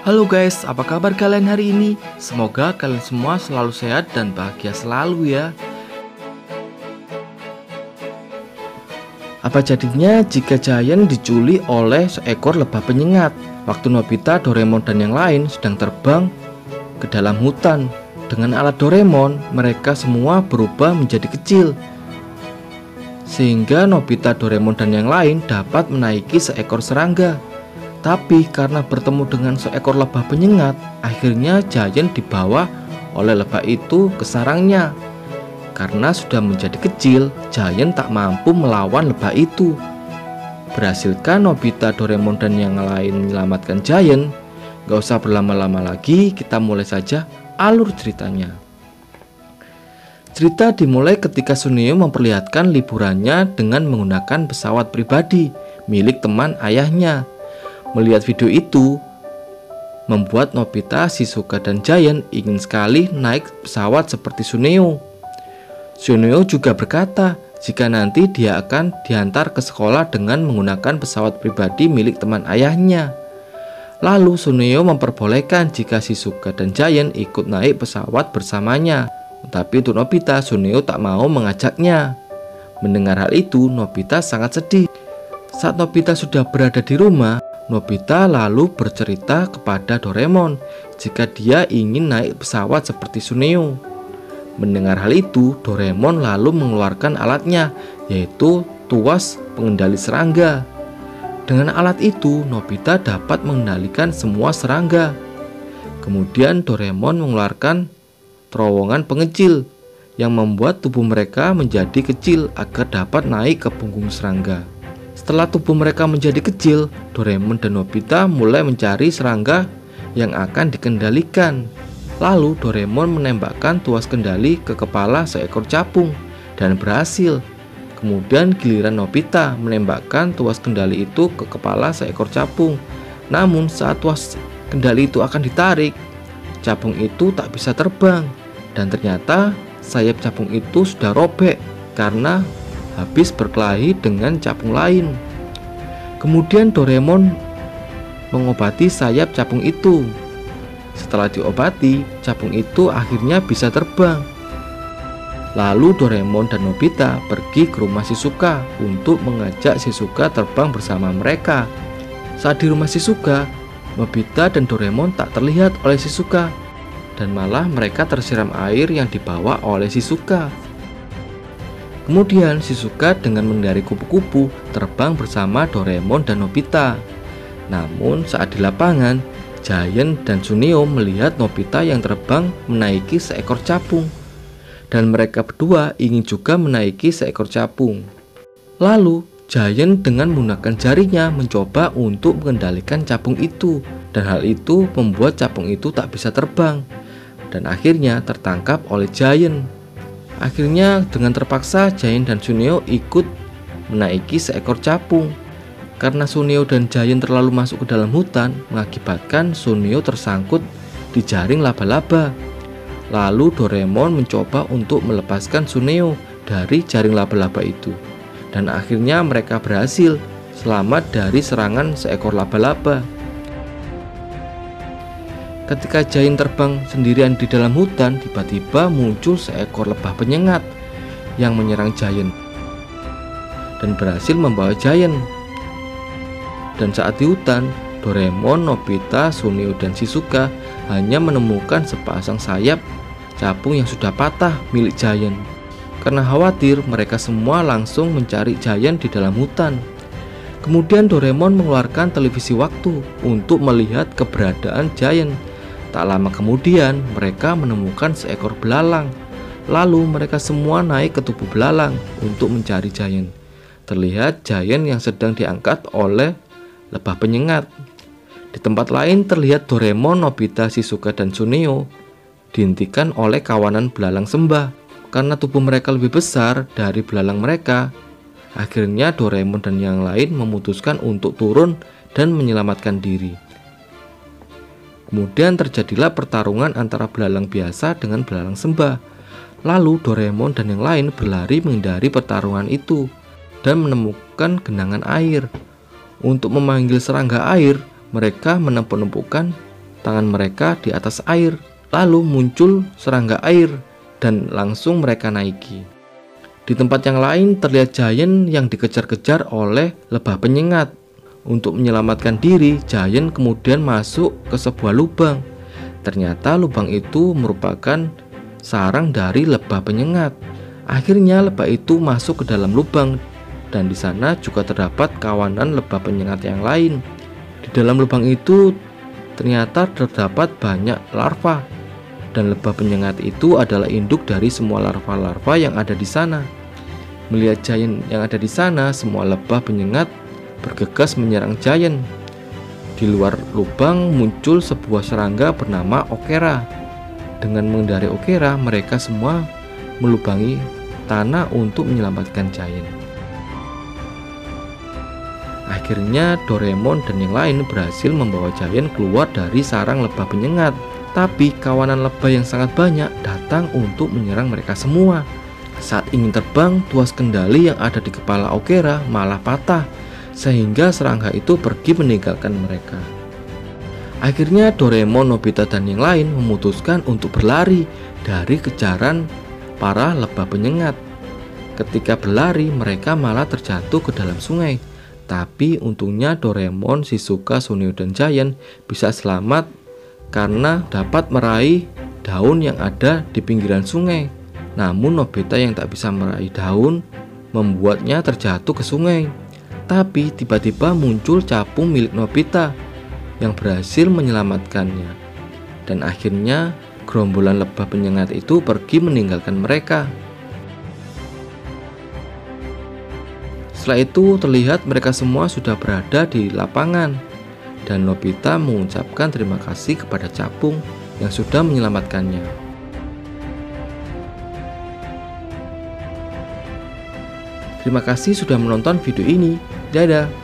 Halo guys, apa kabar kalian hari ini? Semoga kalian semua selalu sehat dan bahagia selalu ya. Apa jadinya jika Giant diculik oleh seekor lebah penyengat waktu Nobita, Doraemon, dan yang lain sedang terbang ke dalam hutan? Dengan alat Doraemon, mereka semua berubah menjadi kecil, sehingga Nobita, Doraemon, dan yang lain dapat menaiki seekor serangga. Tapi karena bertemu dengan seekor lebah penyengat, akhirnya Giant dibawa oleh lebah itu ke sarangnya. Karena sudah menjadi kecil, Giant tak mampu melawan lebah itu. Berhasilkah Nobita, Doraemon, dan yang lain menyelamatkan Giant? Gak usah berlama-lama lagi, kita mulai saja alur ceritanya. Cerita dimulai ketika Suneo memperlihatkan liburannya dengan menggunakan pesawat pribadi milik teman ayahnya. Melihat video itu membuat Nobita, Shizuka, dan Giant ingin sekali naik pesawat seperti Suneo. Suneo juga berkata jika nanti dia akan diantar ke sekolah dengan menggunakan pesawat pribadi milik teman ayahnya. Lalu Suneo memperbolehkan jika Shizuka dan Giant ikut naik pesawat bersamanya. Tapi untuk Nobita, Suneo tak mau mengajaknya. Mendengar hal itu, Nobita sangat sedih. Saat Nobita sudah berada di rumah, Nobita lalu bercerita kepada Doraemon jika dia ingin naik pesawat seperti Suneo. Mendengar hal itu, Doraemon lalu mengeluarkan alatnya, yaitu tuas pengendali serangga. Dengan alat itu, Nobita dapat mengendalikan semua serangga. Kemudian Doraemon mengeluarkan terowongan pengecil yang membuat tubuh mereka menjadi kecil agar dapat naik ke punggung serangga. Setelah tubuh mereka menjadi kecil, Doraemon dan Nobita mulai mencari serangga yang akan dikendalikan. Lalu Doraemon menembakkan tuas kendali ke kepala seekor capung dan berhasil. Kemudian giliran Nobita menembakkan tuas kendali itu ke kepala seekor capung. Namun saat tuas kendali itu akan ditarik, capung itu tak bisa terbang. Dan ternyata sayap capung itu sudah robek karena habis berkelahi dengan capung lain. Kemudian Doraemon mengobati sayap capung itu. Setelah diobati, capung itu akhirnya bisa terbang. Lalu Doraemon dan Nobita pergi ke rumah Shizuka untuk mengajak Shizuka terbang bersama mereka. Saat di rumah Shizuka, Nobita dan Doraemon tak terlihat oleh Shizuka, dan malah mereka tersiram air yang dibawa oleh Shizuka. Kemudian Shizuka dengan mengendari kupu-kupu terbang bersama Doraemon dan Nobita. Namun saat di lapangan, Giant dan Suneo melihat Nobita yang terbang menaiki seekor capung, dan mereka berdua ingin juga menaiki seekor capung. Lalu Giant dengan menggunakan jarinya mencoba untuk mengendalikan capung itu, dan hal itu membuat capung itu tak bisa terbang, dan akhirnya tertangkap oleh Giant. Akhirnya dengan terpaksa Giant dan Suneo ikut menaiki seekor capung. Karena Suneo dan Giant terlalu masuk ke dalam hutan, mengakibatkan Suneo tersangkut di jaring laba-laba. Lalu Doraemon mencoba untuk melepaskan Suneo dari jaring laba-laba itu, dan akhirnya mereka berhasil selamat dari serangan seekor laba-laba. Ketika Giant terbang sendirian di dalam hutan, tiba-tiba muncul seekor lebah penyengat yang menyerang Giant dan berhasil membawa Giant. Dan saat di hutan, Doraemon, Nobita, Suneo, dan Shizuka hanya menemukan sepasang sayap capung yang sudah patah milik Giant. Karena khawatir, mereka semua langsung mencari Giant di dalam hutan. Kemudian Doraemon mengeluarkan televisi waktu untuk melihat keberadaan Giant. Tak lama kemudian, mereka menemukan seekor belalang. Lalu mereka semua naik ke tubuh belalang untuk mencari Giant. Terlihat Giant yang sedang diangkat oleh lebah penyengat. Di tempat lain terlihat Doraemon, Nobita, Shizuka, dan Suneo dihentikan oleh kawanan belalang sembah. Karena tubuh mereka lebih besar dari belalang mereka, akhirnya Doraemon dan yang lain memutuskan untuk turun dan menyelamatkan diri. Kemudian terjadilah pertarungan antara belalang biasa dengan belalang sembah. Lalu Doraemon dan yang lain berlari menghindari pertarungan itu dan menemukan genangan air. Untuk memanggil serangga air, mereka menempuh-nempukan tangan mereka di atas air. Lalu muncul serangga air dan langsung mereka naiki. Di tempat yang lain terlihat Giant yang dikejar-kejar oleh lebah penyengat. Untuk menyelamatkan diri, Giant kemudian masuk ke sebuah lubang. Ternyata lubang itu merupakan sarang dari lebah penyengat. Akhirnya lebah itu masuk ke dalam lubang dan di sana juga terdapat kawanan lebah penyengat yang lain. Di dalam lubang itu ternyata terdapat banyak larva. Dan lebah penyengat itu adalah induk dari semua larva-larva yang ada di sana. Melihat Giant yang ada di sana, semua lebah penyengat bergegas menyerang Giant. Di luar lubang muncul sebuah serangga bernama Okera. Dengan menghindari Okera, mereka semua melubangi tanah untuk menyelamatkan Giant. Akhirnya Doraemon dan yang lain berhasil membawa Giant keluar dari sarang lebah penyengat. Tapi kawanan lebah yang sangat banyak datang untuk menyerang mereka semua. Saat ingin terbang, tuas kendali yang ada di kepala Okera malah patah, sehingga serangga itu pergi meninggalkan mereka. Akhirnya Doraemon, Nobita, dan yang lain memutuskan untuk berlari dari kejaran para lebah penyengat. Ketika berlari, mereka malah terjatuh ke dalam sungai. Tapi untungnya Doraemon, Shizuka, Suneo, dan Giant bisa selamat karena dapat meraih daun yang ada di pinggiran sungai. Namun Nobita yang tak bisa meraih daun membuatnya terjatuh ke sungai. Tapi tiba-tiba muncul capung milik Nobita yang berhasil menyelamatkannya. Dan akhirnya gerombolan lebah penyengat itu pergi meninggalkan mereka. Setelah itu terlihat mereka semua sudah berada di lapangan. Dan Nobita mengucapkan terima kasih kepada capung yang sudah menyelamatkannya. Terima kasih sudah menonton video ini. Dadah.